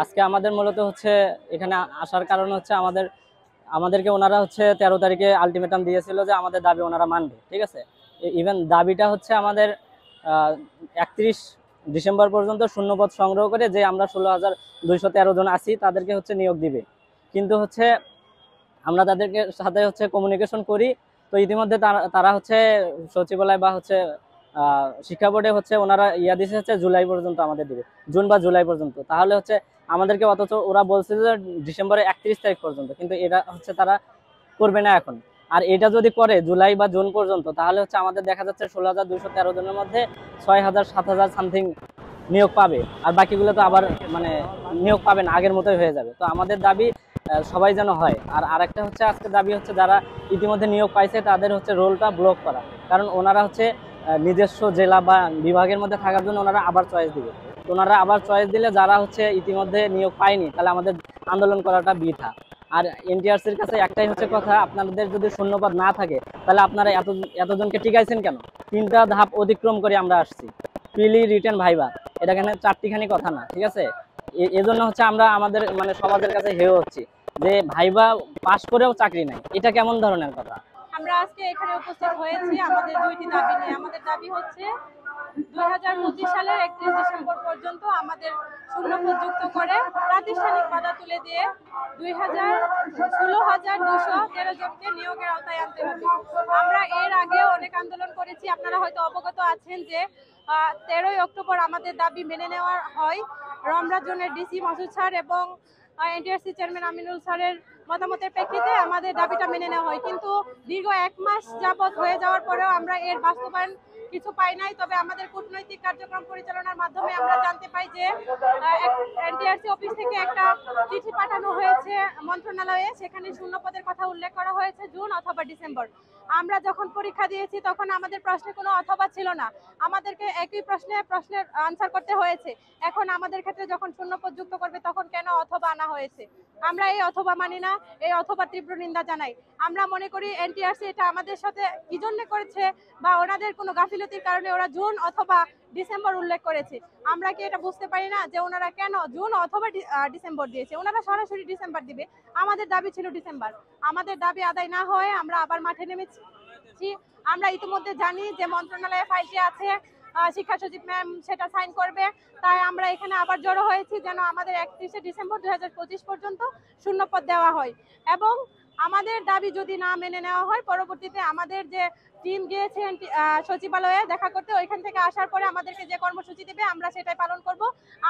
আজকে আমাদের মূলত হচ্ছে এখানে আসার কারণ হচ্ছে আমাদেরকে ওনারা হচ্ছে 13 তারিখে আলটিমেটাম দিয়েছিল যে আমাদের দাবি ওনারা মানবে, ঠিক আছে। ইভেন দাবিটা হচ্ছে আমাদের 31 ডিসেম্বর পর্যন্ত শূন্যপদ সংগ্রহ করে যে আমরা 16,213 জন আছি তাদেরকে হচ্ছে নিয়োগ দিবে। কিন্তু হচ্ছে আমরা তাদেরকে সাথে হচ্ছে কমিউনিকেশন করি, তো ইতিমধ্যে তারা হচ্ছে সচিবালয় বা হচ্ছে শিক্ষা বোর্ডে হচ্ছে ওনারা দিছে হচ্ছে জুলাই পর্যন্ত আমাদের দিবে, জুন বা জুলাই পর্যন্ত। তাহলে হচ্ছে আমাদেরকে, অথচ ওরা বলছে যে ডিসেম্বরের 31 তারিখ পর্যন্ত, কিন্তু এটা হচ্ছে তারা করবে না এখন। আর এটা যদি করে জুলাই বা জুন পর্যন্ত, তাহলে হচ্ছে আমাদের দেখা যাচ্ছে 16,213 জনের মধ্যে 6,000 7,000 সামথিং নিয়োগ পাবে, আর বাকিগুলো তো আবার মানে নিয়োগ পাবে না, আগের মতোই হয়ে যাবে। তো আমাদের দাবি সবাই যেন হয়। আর আরেকটা হচ্ছে আজকে দাবি হচ্ছে যারা ইতিমধ্যে নিয়োগ পাইছে তাদের হচ্ছে রোলটা ব্লক করা, কারণ ওনারা হচ্ছে নিজস্ব জেলা বা বিভাগের মধ্যে থাকার জন্য ওনারা আবার চয়েস দিবে। ওনারা আবার চয়েস দিলে যারা হচ্ছে ইতিমধ্যে নিয়োগ পায়নি তাহলে আমাদের আন্দোলন করাটা বৃথা। আর এনটিআরসির কাছে একটাই হচ্ছে কথা, আপনাদের যদি শূন্যপদ না থাকে তাহলে আপনারা এতজনকে টিকাইছেন কেন? 3টা ধাপ অতিক্রম করে আমরা আসছি, প্রিলি, রিটেন, ভাইবা, এটা কেন 4টিখানি কথা না, ঠিক আছে। এজন্য হচ্ছে আমরা আমাদের মানে সমাজের কাছে হেয় হচ্ছি যে ভাইবা পাশ করেও চাকরি নাই, এটা কেমন ধরনের কথা। আমরা আজকে এখানে উপস্থিত হয়েছি আমাদের 2টি দাবি নিয়ে। আমাদের দাবি হচ্ছে 2025 সালের 31 ডিসেম্বর পর্যন্ত আমাদের শূন্যপদ যুক্ত করে প্রাতিষ্ঠানিক বাধা তুলে দিয়ে 16,213 জনকে নিয়োগের আওতায় আনতে হবে। আমরা এর আগেও অনেক আন্দোলন করেছি, আপনারা হয়তো অবগত আছেন যে 13ই অক্টোবর আমাদের দাবি মেনে নেওয়া হয়। রমরা জোনের ডিসি মাসুদ স্যার এবং এনটিআরসি চেয়ারম্যান আমিনুল স্যারের মতামতের প্রেক্ষিতে আমাদের দাবিটা মেনে নেওয়া হয়, কিন্তু দীর্ঘ 1 মাস যাবৎ হয়ে যাওয়ার পরেও আমরা এর বাস্তবায়ন কিছু পাই নাই। তবে আমাদের কূটনৈতিক কার্যক্রম পরিচালনার মাধ্যমে আমরা জানতে পাই যে এনটিআরসি অফিস থেকে একটা চিঠি পাঠানো হয়েছে মন্ত্রণালয়ে, সেখানে শূন্যপদের কথা উল্লেখ করা হয়েছে জুন অথবা ডিসেম্বর। আমরা যখন পরীক্ষা দিয়েছি তখন আমাদের প্রশ্নে কোনো অথবা ছিল না, আমাদেরকে একই প্রশ্নের আনসার করতে হয়েছে। এখন আমাদের ক্ষেত্রে যখন শূন্যপদ যুক্ত করবে তখন কেন অথবা আনা হয়েছে? আমরা এই অথবা মানি না, এই অথবা তীব্র নিন্দা জানাই। আমরা মনে করি এনটিআরসি এটা আমাদের সাথে কি জন্য করেছে, বা ওনাদের কোনো গাফিলতির কারণে ওরা জুন অথবা ডিসেম্বর উল্লেখ করেছে। আমরা কি এটা বুঝতে পারি না যে ওনারা কেন জুন অথবা ডিসেম্বর দিয়েছে? ওনারা সরাসরি ডিসেম্বর দিবে, আমাদের দাবি ছিল ডিসেম্বর। আমাদের দাবি আদায় না হয়ে আমরা আবার মাঠে নেমেছি। আমরা ইতিমধ্যে জানি যে মন্ত্রণালয়ে ফাইলটি আছে, শিক্ষা সচিব ম্যাম সেটা সাইন করবে, তাই আমরা এখানে আবার জড়ো হয়েছি যেন আমাদের 31শে ডিসেম্বর 2025 পর্যন্ত শূন্যপদ দেওয়া হয়। এবং আমাদের দাবি যদি না মেনে নেওয়া হয়, পরবর্তীতে আমাদের যে টিম গিয়েছে সচিবালয়ে দেখা করতে, ওইখান থেকে আসার পরে আমাদেরকে যে কর্মসূচি দেবে আমরা সেটাই পালন করব।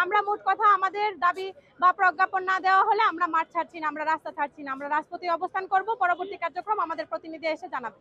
আমরা মোট কথা আমাদের দাবি বা প্রজ্ঞাপন না দেওয়া হলে আমরা মাঠ ছাড়ছি না, আমরা রাস্তা ছাড়ছি না, আমরা রাজপথে অবস্থান করব। পরবর্তী কার্যক্রম আমাদের প্রতিনিধি এসে জানাবে।